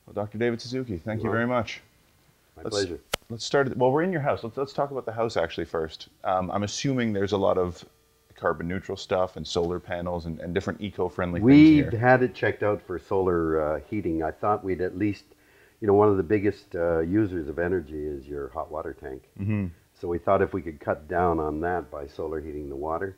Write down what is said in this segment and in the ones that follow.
Well, Dr. David Suzuki, thank you very much. My Let's pleasure. let's start. Well, we're in your house. Let's talk about the house actually first. I'm assuming there's a lot of carbon neutral stuff and solar panels and different eco-friendly things We here. had it checked out for solar heating. I thought we'd at least, one of the biggest users of energy is your hot water tank. Hmm. So we thought if we could cut down on that by solar heating the water,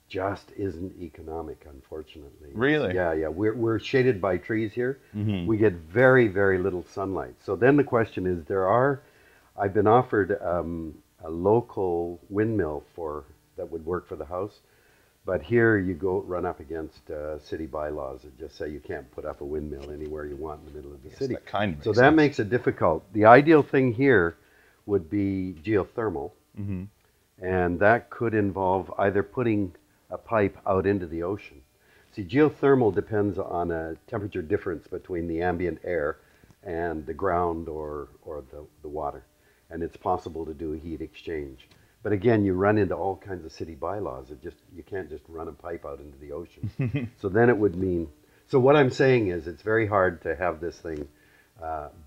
just isn't economic, unfortunately. Really? Yeah, yeah. We're shaded by trees here. Hmm. We get very, very little sunlight. So then the question is, I've been offered a local windmill that would work for the house. But here you run up against city bylaws that just say you can't put up a windmill anywhere you want in the middle of the Yes, city. that kind of makes So that sense. makes it difficult. The ideal thing here would be geothermal, Hmm. and that could involve either putting a pipe out into the ocean. See, geothermal depends on a temperature difference between the ambient air and the ground or the water, and it's possible to do a heat exchange. But again, you run into all kinds of city bylaws. You can't just run a pipe out into the ocean. So then it would mean. So what I'm saying is, it's very hard to have this thing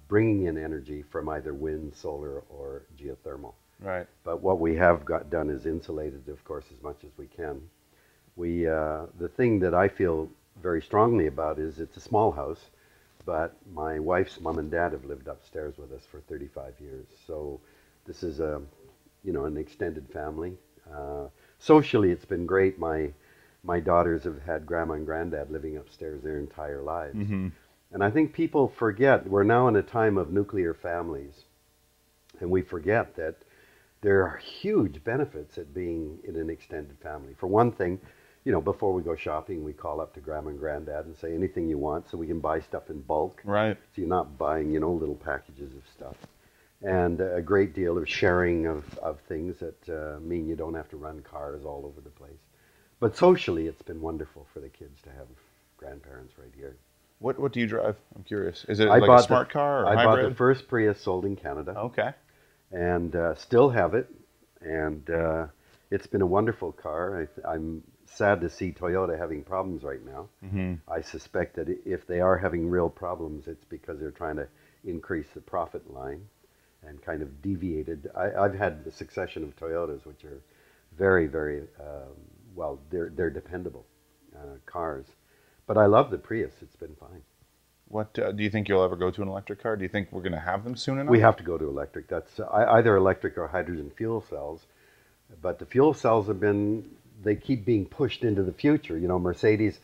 bringing in energy from either wind, solar, or geothermal. Right. But what we have got done is insulated, of course, as much as we can. The thing that I feel very strongly about is it's a small house, but my wife's mom and dad have lived upstairs with us for 35 years. So this is an extended family. Socially, it's been great. My daughters have had grandma and granddad living upstairs their entire lives. Hmm. And I think people forget we're now in a time of nuclear families, and we forget that there are huge benefits at being in an extended family. For one thing, before we go shopping, we call up to grandma and granddad and say anything you want so we can buy stuff in bulk. Right. So you're not buying, little packages of stuff. And a great deal of sharing of things that mean you don't have to run cars all over the place. But socially, it's been wonderful for the kids to have grandparents right here. What do you drive? I'm curious. Is it I like a bought smart car or I bought the hybrid? first Prius sold in Canada, Okay. and still have it. And it's been a wonderful car. I'm sad to see Toyota having problems right now. Hmm. I suspect that if they are having real problems, it's because they're trying to increase the profit line and kind of deviated. I've had a succession of Toyotas, which are very, very, well, they're dependable cars. But I love the Prius. It's been fine. What do you think you'll ever go to an electric car? Do you think we're going to have them soon enough? We have to go to electric. That's either electric or hydrogen fuel cells. But the fuel cells they keep being pushed into the future. Mercedes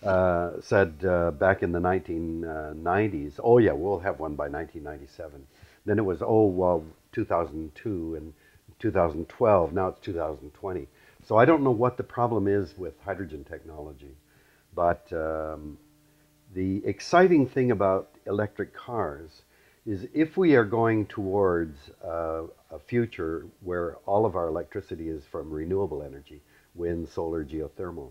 said back in the 1990s, oh yeah, we'll have one by 1997. Then it was, oh, well, 2002 and 2012. Now it's 2020. So I don't know what the problem is with hydrogen technology. But the exciting thing about electric cars is if we are going towards a future where all of our electricity is from renewable energy, wind, solar, geothermal,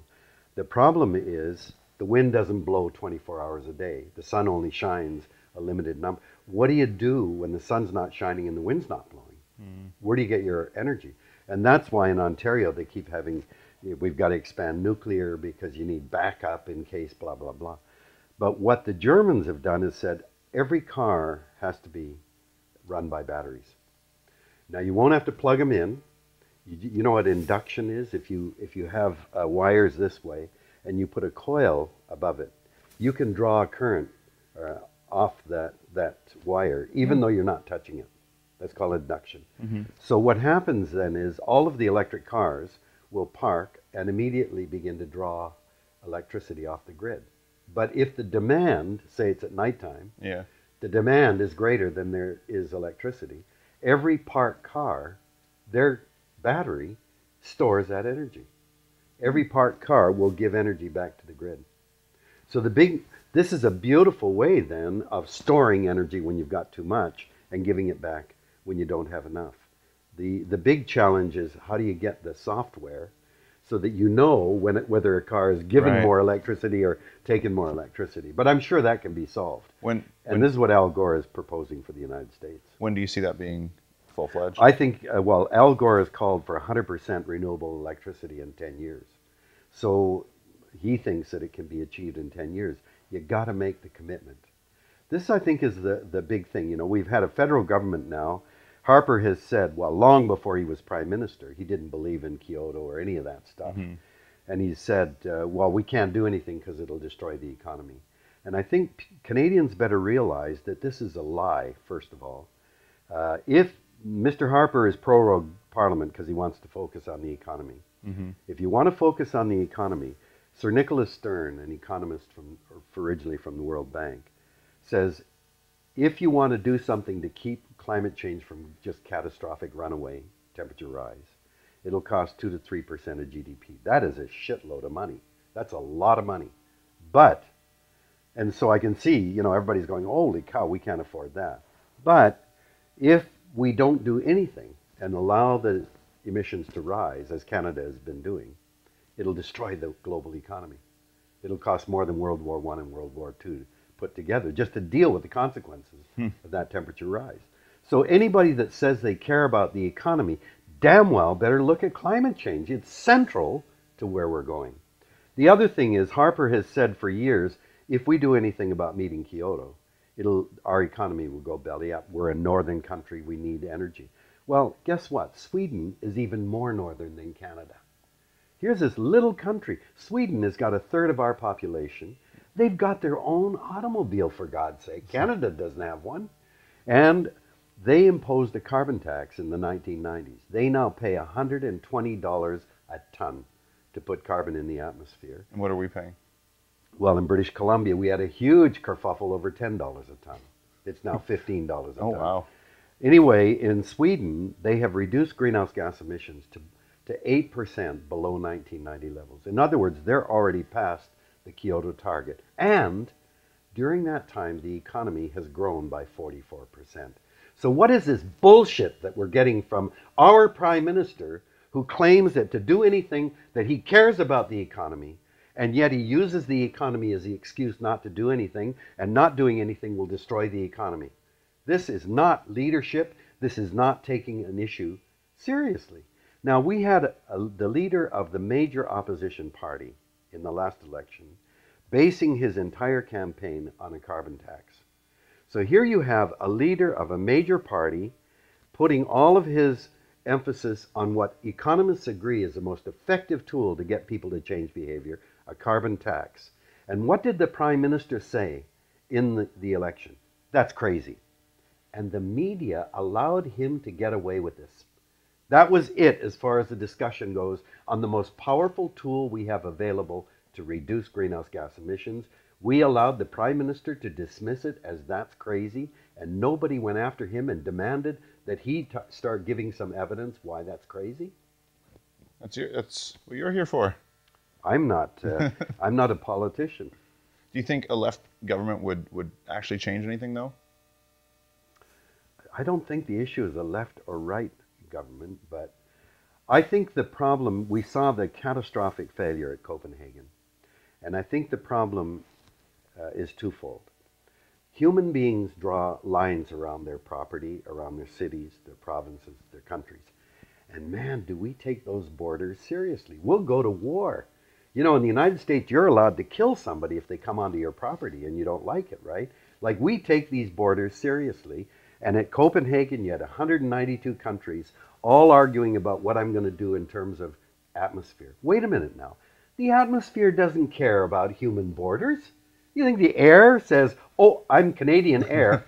the problem is the wind doesn't blow 24 hours a day. The sun only shines a limited number. What do you do when the sun's not shining and the wind's not blowing? Where do you get your energy? And that's why in Ontario they keep we've got to expand nuclear because you need backup in case blah, blah, blah. But what the Germans have done is said every car has to be run by batteries. Now you won't have to plug them in. You know what induction is? If you have wires this way and you put a coil above it, you can draw a current off that wire, even though you're not touching it. That's called induction. Hmm. So what happens then is all of the electric cars will park and immediately begin to draw electricity off the grid. But if the demand, say it's at nighttime, Yeah. the demand is greater than there is electricity, every parked car, their battery stores that energy. Every parked car will give energy back to the grid. So this is a beautiful way then of storing energy when you've got too much and giving it back when you don't have enough. The big challenge is how do you get the software so that you know whether a car is given Right. more electricity or taken more electricity. But I'm sure that can be solved. And this is what Al Gore is proposing for the United States. When do you see that being full-fledged? I think, well, Al Gore has called for 100% renewable electricity in 10 years. So he thinks that it can be achieved in 10 years. You got to make the commitment. This, I think, is the big thing. You know, we've had a federal government now. Harper has said, well, long before he was prime minister, he didn't believe in Kyoto or any of that stuff. And he said, well, we can't do anything because it'll destroy the economy. And I think Canadians better realize that this is a lie, first of all. If Mr. Harper is prorogue Parliament because he wants to focus on the economy, if you want to focus on the economy, Sir Nicholas Stern, an economist originally from the World Bank, says if you want to do something to keep climate change from just catastrophic runaway temperature rise, it'll cost 2 to 3% of GDP. That is a shitload of money. That's a lot of money. But, and so I can see, you know, everybody's going, holy cow, we can't afford that. But if we don't do anything and allow the emissions to rise, as Canada has been doing, it'll destroy the global economy. It'll cost more than World War I and World War II put together just to deal with the consequences of that temperature rise. So anybody that says they care about the economy damn well better look at climate change. It's central to where we're going. The other thing is Harper has said for years, if we do anything about meeting Kyoto, our economy will go belly up. We're a northern country. We need energy. Well, guess what? Sweden is even more northern than Canada. Here's this little country. Sweden has got a third of our population. They've got their own automobile, for God's sake. Canada doesn't have one. And they imposed a carbon tax in the 1990s. They now pay $120 a ton to put carbon in the atmosphere. And what are we paying? Well, in British Columbia, we had a huge kerfuffle over $10 a ton. It's now $15 a ton. Oh, wow. Anyway, in Sweden, they have reduced greenhouse gas emissions to 8% below 1990 levels. In other words, they're already past the Kyoto target. And during that time, the economy has grown by 44%. So what is this bullshit that we're getting from our prime minister who claims that to do anything that he cares about the economy, and yet he uses the economy as the excuse not to do anything, and not doing anything will destroy the economy? This is not leadership. This is not taking an issue seriously. Now, we had the leader of the major opposition party in the last election basing his entire campaign on a carbon tax. So here you have a leader of a major party putting all of his emphasis on what economists agree is the most effective tool to get people to change behavior, a carbon tax. And what did the prime minister say in the election? That's crazy. And the media allowed him to get away with this. That was it as far as the discussion goes on the most powerful tool we have available to reduce greenhouse gas emissions. We allowed the prime minister to dismiss it as that's crazy, and nobody went after him and demanded that he start giving some evidence why that's crazy. That's what you're here for. I'm not a politician. Do you think a left government would actually change anything, though? I don't think the issue is a left or right government, but I think the problem, we saw the catastrophic failure at Copenhagen, and I think the problem is twofold. Human beings draw lines around their property, around their cities, their provinces, their countries. And man, do we take those borders seriously. We'll go to war. You know, in the United States, you're allowed to kill somebody if they come onto your property and you don't like it, right? Like, we take these borders seriously. And at Copenhagen, you had 192 countries all arguing about what I'm going to do in terms of atmosphere. Wait a minute now. The atmosphere doesn't care about human borders. You think the air says, oh, I'm Canadian air,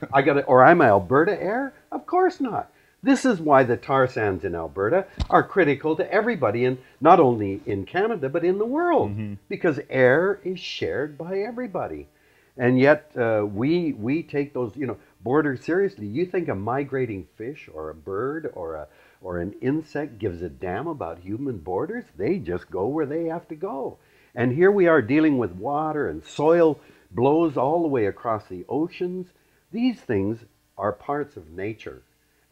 or I'm Alberta air? Of course not. This is why the tar sands in Alberta are critical to everybody, and not only in Canada, but in the world, because air is shared by everybody. And yet we take those, borders seriously. You think a migrating fish or a bird or an insect gives a damn about human borders? They just go where they have to go. And here we are dealing with water, and soil blows all the way across the oceans. These things are parts of nature.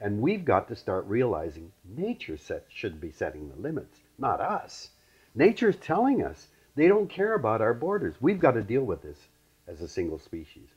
And we've got to start realizing nature should be setting the limits, not us. Nature's telling us they don't care about our borders. We've got to deal with this as a single species.